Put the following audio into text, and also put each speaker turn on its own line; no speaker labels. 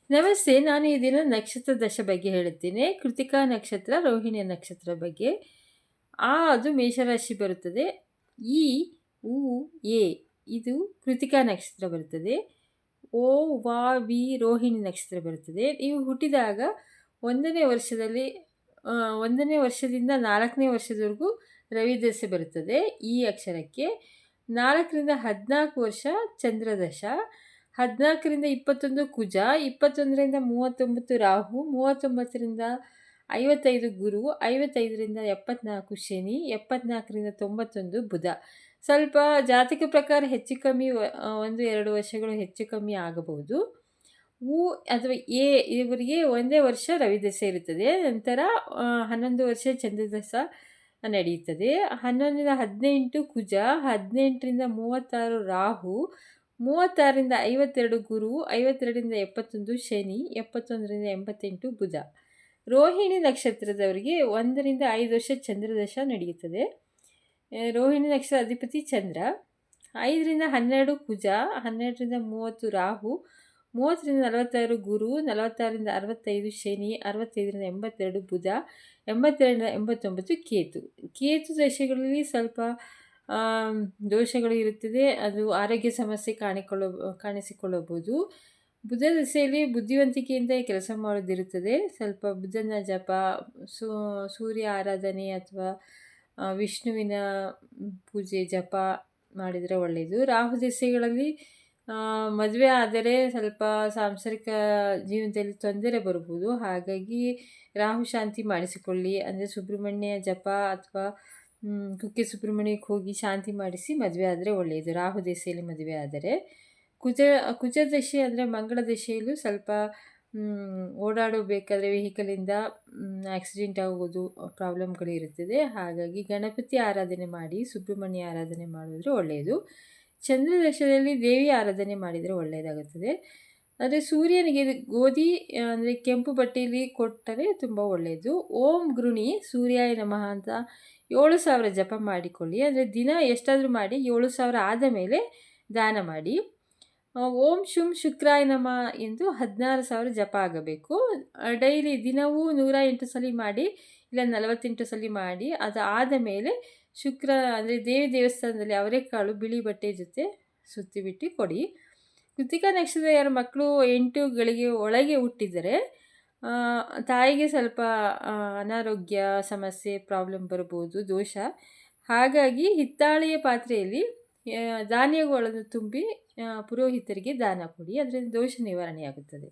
ನಮಸ್ತೆ. ನಾನು ಈ ದಿನ ನಕ್ಷತ್ರ ದಶ ಬಗ್ಗೆ ಹೇಳುತ್ತೇನೆ. ಕೃತಿಕಾ ನಕ್ಷತ್ರ, ರೋಹಿಣಿ ನಕ್ಷತ್ರ ಬಗ್ಗೆ. ಅದು ಮೇಷರಾಶಿ ಬರುತ್ತದೆ. ಈ, ಉ, ಎ ಇದು ಕೃತಿಕಾ ನಕ್ಷತ್ರ ಬರುತ್ತದೆ. ಓ, ವಾ, ವಿ ರೋಹಿಣಿ ನಕ್ಷತ್ರ ಬರುತ್ತದೆ. ನೀವು ಹುಟ್ಟಿದಾಗ 1ನೇ ವರ್ಷದಲ್ಲಿ 1ನೇ ವರ್ಷದಿಂದ 4ನೇ ವರ್ಷದವರೆಗೂ ರವಿ ದಶೆ ಬರುತ್ತದೆ. ಈ ಅಕ್ಷರಕ್ಕೆ 4ರಿಂದ 14 ವರ್ಷ ಚಂದ್ರದಶ, 14ರಿಂದ 21 ಕುಜ, 21ರಿಂದ 39 ರಾಹು, 39ರಿಂದ 55 ಗುರು, 55ರಿಂದ 74 ಶನಿ, 74ರಿಂದ 91 ಬುಧ. ಸ್ವಲ್ಪ ಜಾತಕ ಪ್ರಕಾರ ಹೆಚ್ಚು ಕಮ್ಮಿ 1-2 ವರ್ಷಗಳು ಹೆಚ್ಚು ಕಮ್ಮಿ ಆಗಬಹುದು. ಉ ಅಥವಾ ಎ ಇವರಿಗೆ ಒಂದೇ ವರ್ಷ ರವಿದಶೆ ಇರುತ್ತದೆ. ನಂತರ 11 ವರ್ಷ ಚಂದ್ರದಶ ನಡೆಯುತ್ತದೆ. 11ರಿಂದ 18 ಕುಜ, 18ರಿಂದ 36 ರಾಹು, 36ರಿಂದ 52 ಗುರು, 52ರಿಂದ 71 ಶನಿ, 71ರಿಂದ 88 ಬುಧ. ರೋಹಿಣಿ ನಕ್ಷತ್ರದವರಿಗೆ 1ರಿಂದ 5 ವರ್ಷ ಚಂದ್ರದಶ ನಡೆಯುತ್ತದೆ. ರೋಹಿಣಿ ನಕ್ಷತ್ರ ಅಧಿಪತಿ ಚಂದ್ರ. 5ರಿಂದ 12 ಕುಜ, 12ರಿಂದ 30 ರಾಹು, 30ರಿಂದ 46 ಗುರು, 46ರಿಂದ 65 ಶನಿ, 65ರಿಂದ 82 ಬುಧ, 82ರಿಂದ 89 ಕೇತು. ಕೇತು ದಶೆಗಳಲ್ಲಿ ಸ್ವಲ್ಪ ದೋಷಗಳು ಇರುತ್ತದೆ. ಅದು ಆರೋಗ್ಯ ಸಮಸ್ಯೆ ಕಾಣಿಸಿಕೊಳ್ಳಬಹುದು. ಬುಧ ದಶೆಯಲ್ಲಿ ಬುದ್ಧಿವಂತಿಕೆಯಿಂದ ಕೆಲಸ ಮಾಡೋದಿರುತ್ತದೆ. ಸ್ವಲ್ಪ ಬುಧನ ಜಪ, ಸೂರ್ಯ ಆರಾಧನೆ ಅಥವಾ ವಿಷ್ಣುವಿನ ಪೂಜೆ ಜಪ ಮಾಡಿದರೆ ಒಳ್ಳೆಯದು. ರಾಹು ದಶೆಗಳಲ್ಲಿ ಮದುವೆ ಆದರೆ ಸ್ವಲ್ಪ ಸಾಂಸಾರಿಕ ಜೀವನದಲ್ಲಿ ತೊಂದರೆ ಬರ್ಬೋದು. ಹಾಗಾಗಿ ರಾಹು ಶಾಂತಿ ಮಾಡಿಸಿಕೊಳ್ಳಿ. ಅಂದರೆ ಸುಬ್ರಹ್ಮಣ್ಯ ಜಪ ಅಥವಾ ಕುಕ್ಕೆ ಸುಬ್ರಹ್ಮಣ್ಯಕ್ಕೆ ಹೋಗಿ ಶಾಂತಿ ಮಾಡಿಸಿ ಮದುವೆ ಆದರೆ ಒಳ್ಳೆಯದು. ರಾಹು ದಶೆಯಲ್ಲಿ ಮದುವೆ ಆದರೆ. ಕುಜ ದಶೆ ಅಂದರೆ ಮಂಗಳ ದಶೆಯಲ್ಲೂ ಸ್ವಲ್ಪ ಓಡಾಡಬೇಕಾದ್ರೆ ವೆಹಿಕಲಿಂದ ಆಕ್ಸಿಡೆಂಟ್ ಆಗೋದು ಪ್ರಾಬ್ಲಮ್ಗಳು ಇರುತ್ತದೆ. ಹಾಗಾಗಿ ಗಣಪತಿ ಆರಾಧನೆ ಮಾಡಿ, ಸುಬ್ರಹ್ಮಣ್ಯ ಆರಾಧನೆ ಮಾಡಿದ್ರೆ ಒಳ್ಳೆಯದು. ಚಂದ್ರ ದಶೆಯಲ್ಲಿ ದೇವಿ ಆರಾಧನೆ ಮಾಡಿದರೆ ಒಳ್ಳೆಯದಾಗುತ್ತದೆ. ಆದರೆ ಸೂರ್ಯನಿಗೆ ಗೋಧಿ ಅಂದರೆ ಕೆಂಪು ಬಟ್ಟೆಯಲ್ಲಿ ಕೊಟ್ಟರೆ ತುಂಬ ಒಳ್ಳೆಯದು. ಓಂ ಗೃಣಿ ಸೂರ್ಯಾಯ ನಮಃ ಅಂತ 7000 ಜಪ ಮಾಡಿಕೊಳ್ಳಿ. ಅಂದರೆ ದಿನ ಎಷ್ಟಾದರೂ ಮಾಡಿ 7000 ಆದ ಮೇಲೆ ದಾನ ಮಾಡಿ. ಓಂ ಶುಂ ಶುಕ್ರಾಯ ನಮಃ ಎಂದು 16,000 ಜಪ ಆಗಬೇಕು. ಡೈಲಿ ದಿನವೂ 108 ಸಲ ಮಾಡಿ, ಇಲ್ಲ 48 ಸಲ ಮಾಡಿ. ಅದು ಆದ ಮೇಲೆ ಶುಕ್ರ ಅಂದರೆ ದೇವಿ ದೇವಸ್ಥಾನದಲ್ಲಿ ಅವರೆಕಾಳು ಬಿಳಿ ಬಟ್ಟೆ ಜೊತೆ ಸುತ್ತಿಬಿಟ್ಟು ಕೊಡಿ. ಕೃತಿಕಾ ನಕ್ಷತ್ರ ಯಾರ ಮಕ್ಕಳು 8 ಗಳಿಗೆ ಒಳಗೆ ಹುಟ್ಟಿದರೆ ತಾಯಿಗೆ ಸ್ವಲ್ಪ ಅನಾರೋಗ್ಯ ಸಮಸ್ಯೆ ಪ್ರಾಬ್ಲಮ್ ಬರ್ಬೋದು, ದೋಷ. ಹಾಗಾಗಿ ಹಿತ್ತಾಳೆಯ ಪಾತ್ರೆಯಲ್ಲಿ ಧಾನ್ಯಗಳನ್ನು ತುಂಬಿ ಪುರೋಹಿತರಿಗೆ ದಾನ ಕೊಡಿ. ಅದರಿಂದ ದೋಷ ನಿವಾರಣೆಯಾಗುತ್ತದೆ.